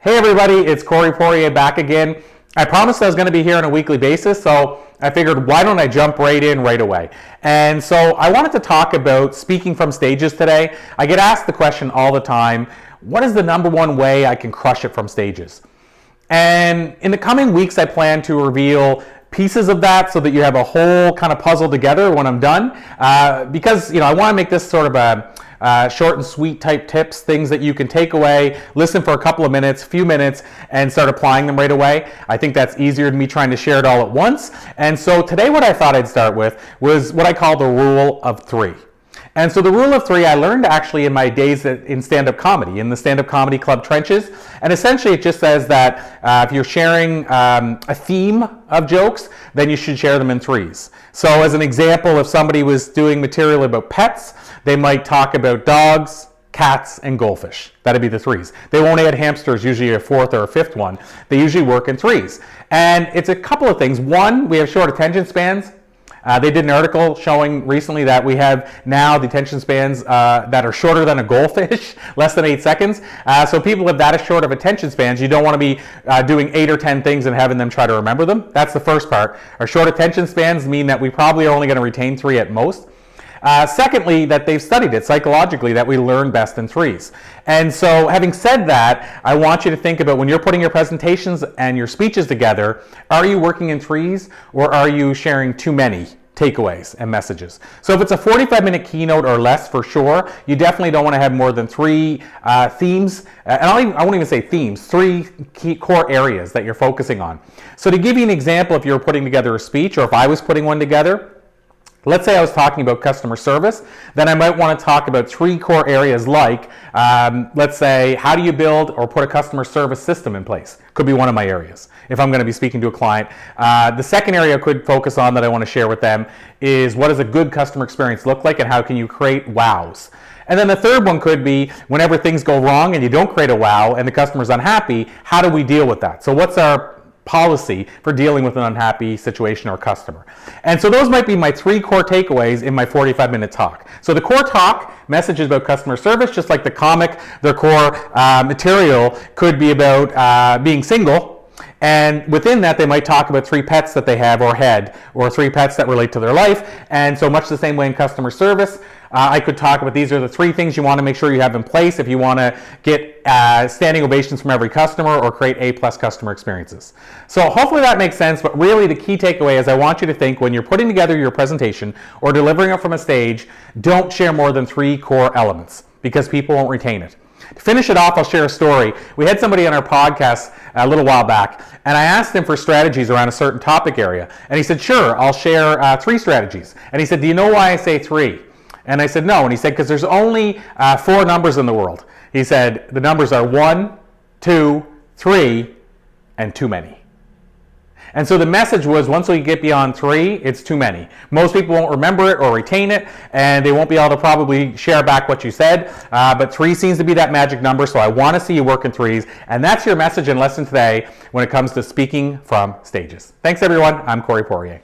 Hey everybody, it's Corey Poirier back again. I promised I was going to be here on a weekly basis, so I figured why don't I jump right in right away. And so I wanted to talk about speaking from stages today. I get asked the question all the time, what is the number one way I can crush it from stages? And in the coming weeks, I plan to reveal pieces of that so that you have a whole kind of puzzle together when I'm done. Because I want to make this sort of a short and sweet type tips, things that you can take away, listen for a couple of minutes, few minutes, and start applying them right away. I think that's easier than me trying to share it all at once. And so today what I thought I'd start with was what I call the rule of three. And so the rule of three I learned actually in my days in stand-up comedy, in the stand-up comedy club trenches. And essentially it just says that if you're sharing a theme of jokes, then you should share them in threes. So as an example, if somebody was doing material about pets, they might talk about dogs, cats, and goldfish. That'd be the threes. They won't add hamsters, usually a fourth or a fifth one. They usually work in threes. And it's a couple of things. One, we have short attention spans. They did an article showing recently that we have now the attention spans that are shorter than a goldfish, less than 8 seconds. So people have that short of attention spans. You don't want to be doing 8 or 10 things and having them try to remember them. That's the first part. Our short attention spans mean that we probably are only going to retain 3 at most. Secondly, that they've studied it psychologically, that we learn best in threes. And so having said that, I want you to think about when you're putting your presentations and your speeches together, are you working in threes or are you sharing too many takeaways and messages? So if it's a 45-minute keynote or less, for sure, you definitely don't want to have more than 3 themes. And I won't even say themes, 3 key core areas that you're focusing on. So to give you an example, if you're putting together a speech or if I was putting one together, let's say I was talking about customer service, then I might want to talk about 3 core areas like, let's say, how do you build or put a customer service system in place? Could be one of my areas if I'm going to be speaking to a client. The second area I could focus on that I want to share with them is what does a good customer experience look like and how can you create wows? And then the third one could be whenever things go wrong and you don't create a wow and the customer's unhappy, how do we deal with that? So what's our policy for dealing with an unhappy situation or customer? And so those might be my 3 core takeaways in my 45-minute talk. So the core talk, messages about customer service, just like the comic, their core material could be about being single. And within that, they might talk about 3 pets that they have or had, or 3 pets that relate to their life. And so much the same way in customer service, I could talk about these are the 3 things you want to make sure you have in place if you want to get standing ovations from every customer or create A+ customer experiences. So hopefully that makes sense, but really the key takeaway is I want you to think when you're putting together your presentation or delivering it from a stage, don't share more than 3 core elements because people won't retain it. To finish it off, I'll share a story. We had somebody on our podcast a little while back, and I asked him for strategies around a certain topic area. And he said, sure, I'll share 3 strategies. And he said, do you know why I say 3? And I said, no. And he said, because there's only 4 numbers in the world. He said, the numbers are 1, 2, 3, and too many. And so the message was once we get beyond 3, it's too many. Most people won't remember it or retain it, and they won't be able to probably share back what you said. But 3 seems to be that magic number, so I want to see you work in 3s. And that's your message and lesson today when it comes to speaking from stages. Thanks, everyone. I'm Corey Poirier.